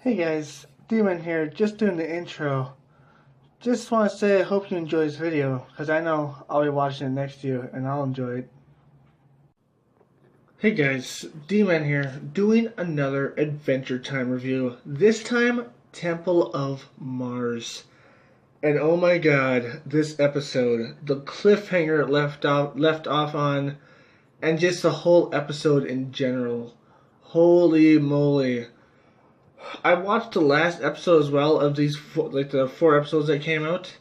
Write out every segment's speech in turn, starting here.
Hey guys, Demon here, just doing the intro. Just want to say I hope you enjoy this video, because I know I'll be watching it next to you, and I'll enjoy it. Hey guys, Demon here, doing another Adventure Time review. This time, Temple of Mars. And oh my god, this episode, the cliffhanger it left off on, and just the whole episode in general. Holy moly. I watched the last episode as well of these the four episodes that came out.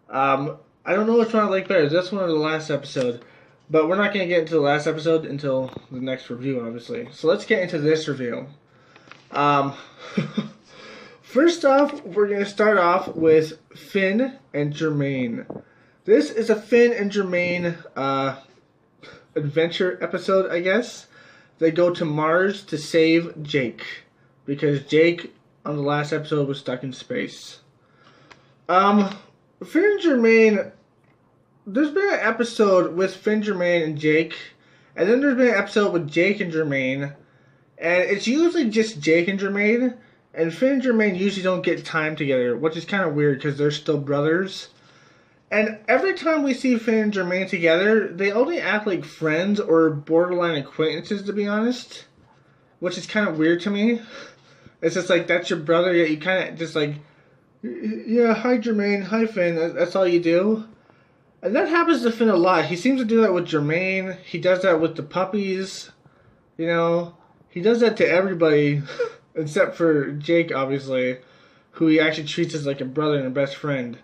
I don't know which one I like better, this one or the last episode, but we're not going to get into the last episode until the next review, obviously. So let's get into this review. Um, First off, we're going to start off with Finn and Jermaine. This is a Finn and Jermaine adventure episode, I guess. They go to Mars to save Jake, because Jake on the last episode was stuck in space. Finn and Jermaine, there's been an episode with Finn, Jermaine, and Jake, and then there's been an episode with Jake and Jermaine, and it's usually just Jake and Jermaine, and Finn and Jermaine usually don't get time together, which is kind of weird because they're still brothers. And every time we see Finn and Jermaine together, they only act like friends or borderline acquaintances, to be honest, which is kind of weird to me. It's just like, that's your brother, yet you kind of just like, yeah, hi Jermaine, hi Finn, that's all you do. And that happens to Finn a lot. He seems to do that with Jermaine. He does that with the puppies. You know, he does that to everybody, except for Jake, obviously, who he actually treats as like a brother and a best friend.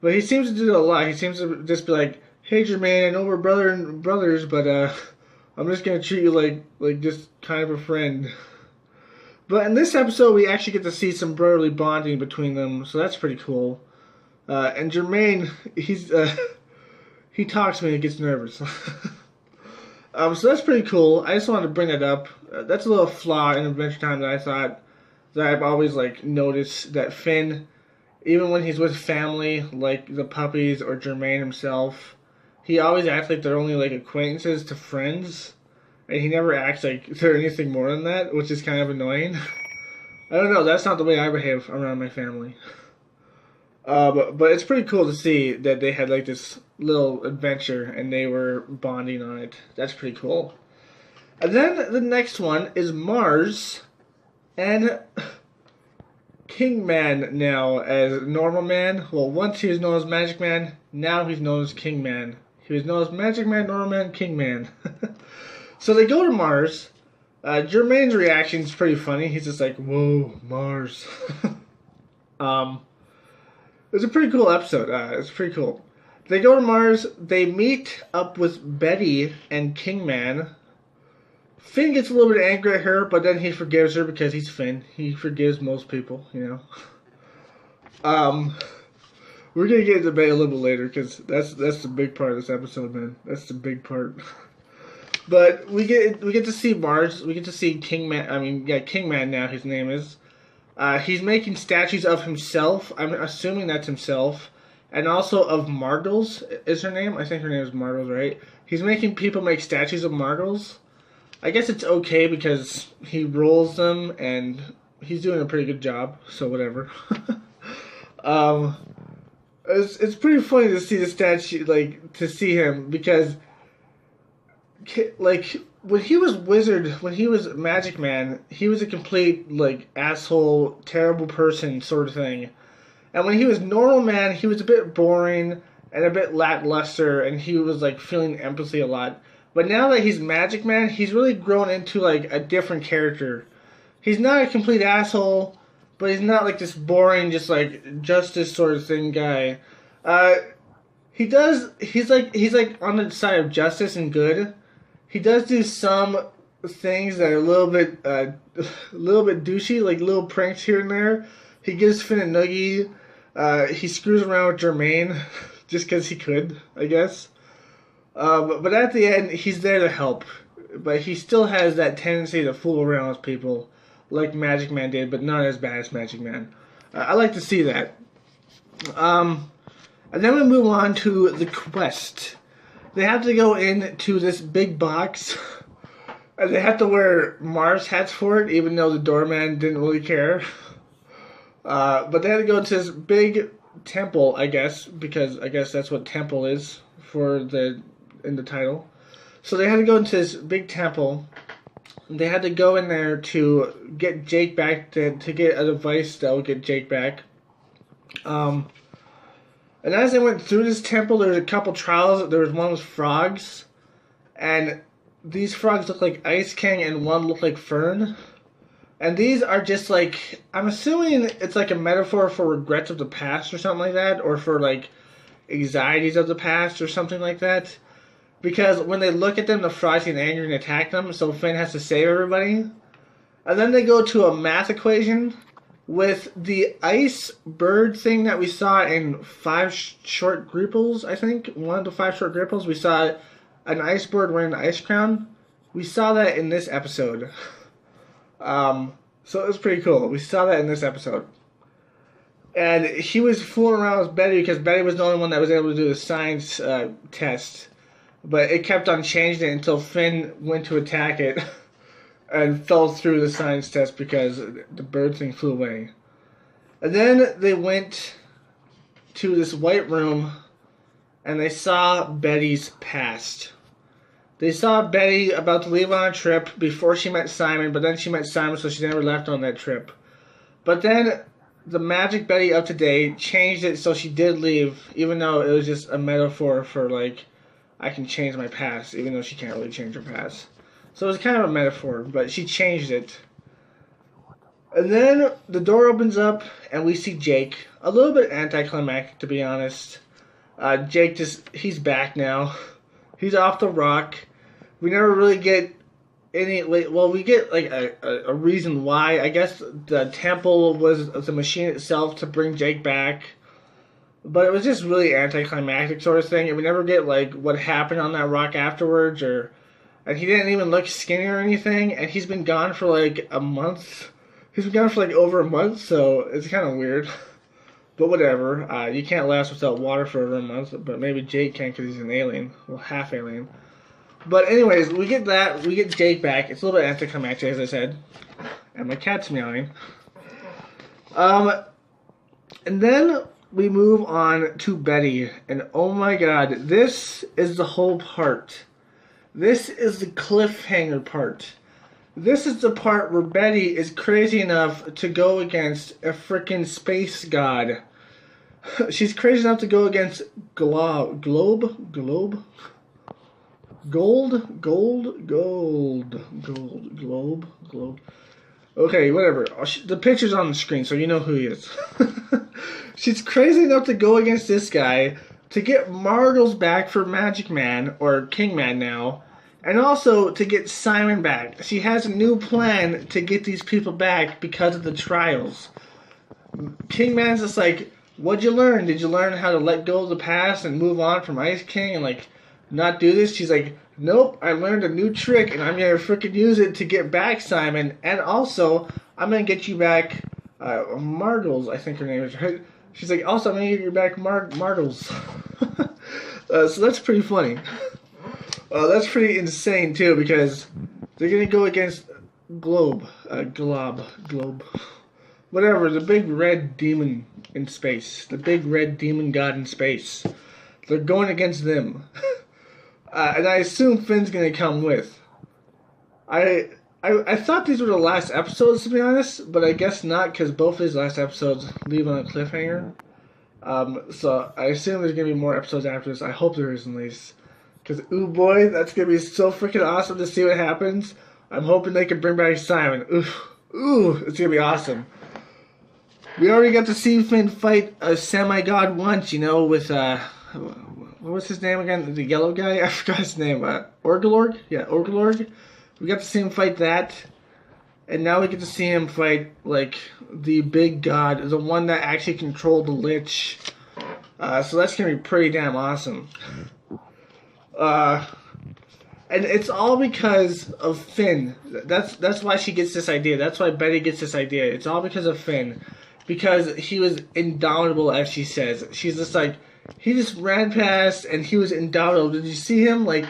But he seems to do that a lot. He seems to just be like, hey Jermaine, I know we're brothers, but I'm just gonna treat you like just kind of a friend. But in this episode, we actually get to see some brotherly bonding between them, so that's pretty cool. And Jermaine, he talks when he gets nervous. So that's pretty cool. I just wanted to bring that up. That's a little flaw in Adventure Time that I thought that I've always noticed that Finn, even when he's with family like the puppies or Jermaine himself, he always acts like they're only acquaintances to friends. And he never acts like they're anything more than that, which is kind of annoying. I don't know, that's not the way I behave around my family. But it's pretty cool to see that they had this little adventure and they were bonding on it. That's pretty cool. And then the next one is Mars and King Man now as Normal Man. Well, once he was known as Magic Man, now he's known as King Man. He was known as Magic Man, Normal Man, King Man. So they go to Mars. Jermaine's reaction is pretty funny. He's just like, whoa, Mars. It's a pretty cool episode. It's pretty cool. They go to Mars. They meet up with Betty and King Man. Finn gets a little bit angry at her, but then he forgives her because he's Finn. He forgives most people, you know. We're gonna get into Betty a little bit later because that's the big part of this episode, man. That's the big part. But we get to see Mars. We get to see King Man. I mean, yeah, King Man now. His name is. He's making statues of himself. I'm assuming that's himself, and also of Margles. Is her name? I think her name is Margles, right? He's making people make statues of Margles. I guess it's okay because he rolls them, and he's doing a pretty good job. So whatever. It's pretty funny to see the statue, to see him because. When he was when he was Magic Man, he was a complete asshole, terrible person sort of thing. And when he was Normal Man, he was a bit boring and a bit lackluster, and he was feeling empathy a lot. But now that he's Magic Man, he's really grown into a different character. He's not a complete asshole, but he's not this boring, just justice sort of thing guy. He's on the side of justice and good. He does do some things that are a little bit douchey, little pranks here and there. He gives Finn a noogie. He screws around with Jermaine just because he could, I guess. But at the end, he's there to help. But he still has that tendency to fool around with people, like Magic Man did, but not as bad as Magic Man. I like to see that. And then we move on to the quest. They have to go into this big box And they had to wear Mars hats for it, even though the doorman didn't really care. But they had to go to this big temple, I guess, because I guess that's what temple is in the title. So they had to go into this big temple. They had to go in there to get Jake back, to get a device that would get Jake back. And as they went through this temple, there was a couple trials. There was one with frogs, and these frogs look like Ice King, and one looked like Fern. And these are just like, I'm assuming it's like a metaphor for regrets of the past or something like that, or for like anxieties of the past or something like that. Because when they look at them, the frogs get angry and attack them, so Finn has to save everybody. And then they go to a math equation with the ice bird thing that we saw in 5 short gripples, I think. 1 to 5 short gripples. We saw an ice bird wearing an ice crown. We saw that in this episode. So it was pretty cool. We saw that in this episode. And he was fooling around with Betty because Betty was the only one that was able to do the science test. But it kept on changing it until Finn went to attack it and fell through the science test because the bird thing flew away. And then they went to this white room and they saw Betty's past. They saw Betty about to leave on a trip before she met Simon, but then she met Simon, so she never left on that trip. But then the magic Betty of today changed it so she did leave, even though it was just a metaphor for, like, I can change my past, even though she can't really change her past. So it was kind of a metaphor, but she changed it. And then the door opens up, and we see Jake. A little bit anticlimactic, to be honest. Jake he's back now. He's off the rock. We never really get any, well, we get, like, a reason why. I guess the temple was the machine itself to bring Jake back. But it was just really anticlimactic sort of thing. And we never get, like, what happened on that rock afterwards. And he didn't even look skinny or anything. And he's been gone for, like, a month. He's been gone for, like, over a month. So it's kind of weird. But whatever. You can't last without water for over a month. But maybe Jake can because he's an alien. Well, half alien. But anyways, we get that. We get Jake back. It's a little bit anticlimactic, as I said. And my cat's meowing. And then we move on to Betty, and oh my god, this is the whole part. This is the cliffhanger part. This is the part where Betty is crazy enough to go against a freaking space god. She's crazy enough to go against Globe? Okay, whatever. The picture's on the screen, so you know who he is. She's crazy enough to go against this guy to get Margles back for Magic Man, or King Man now, and also to get Simon back. She has a new plan to get these people back because of the trials. King Man's just like, what'd you learn? Did you learn how to let go of the past and move on from Ice King and, like, not do this? She's like, nope, I learned a new trick and I'm gonna freaking use it to get back Simon, and also I'm gonna get you back Margles, I think her name is, right? She's like, also I'm gonna get you back Margles. So that's pretty funny. That's pretty insane too, because they're gonna go against Globe, whatever, the big red demon in space, the big red demon god in space. They're going against them. And I assume Finn's gonna come with. I thought these were the last episodes, to be honest, but I guess not, because both of these last episodes leave on a cliffhanger. So I assume there's gonna be more episodes after this. I hope there is, at least. Because, ooh boy, that's gonna be so freaking awesome to see what happens. I'm hoping they can bring back Simon. Ooh, it's gonna be awesome. We already got to see Finn fight a semi-god once, you know, with, what was his name again? The yellow guy? I forgot his name. Orgalorg? Yeah, Orgalorg. We got to see him fight that. And now we get to see him fight, like, the big god. The one that actually controlled the Lich. So that's going to be pretty damn awesome. And it's all because of Finn. That's why she gets this idea. That's why Betty gets this idea. It's all because of Finn. Because he was indomitable, as she says. She's just like, he just ran past and he was indomitable. Did you see him? Like,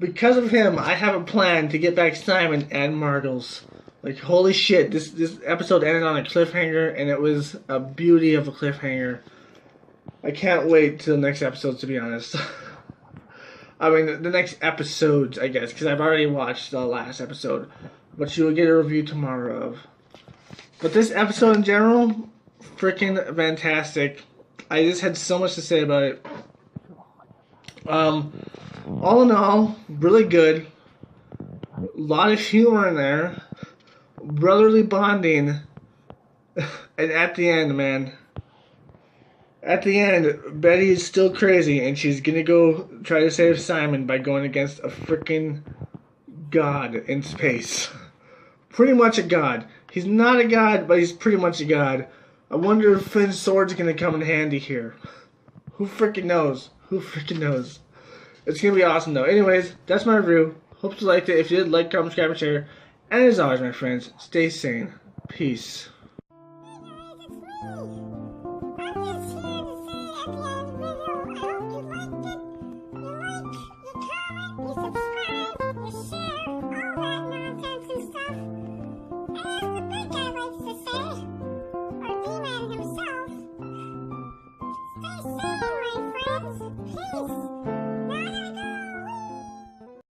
because of him, I have a plan to get back Simon and Margles. Like, holy shit, this episode ended on a cliffhanger, and it was a beauty of a cliffhanger. I can't wait till the next episode, to be honest. I mean, the next episodes, I guess, because I've already watched the last episode. But you will get a review tomorrow of. But this episode in general, freaking fantastic. I just had so much to say about it. All in all, really good. A lot of humor in there. Brotherly bonding. And at the end, man. At the end, Betty is still crazy, and she's gonna go try to save Simon by going against a freaking god in space. Pretty much a god. He's not a god, but he's pretty much a god. I wonder if Finn's sword's gonna come in handy here. Who freaking knows? Who freaking knows? It's gonna be awesome though. Anyways, that's my review. Hope you liked it. If you did, like, comment, subscribe, and share. And as always, my friends, stay sane. Peace. I'm just here to say again.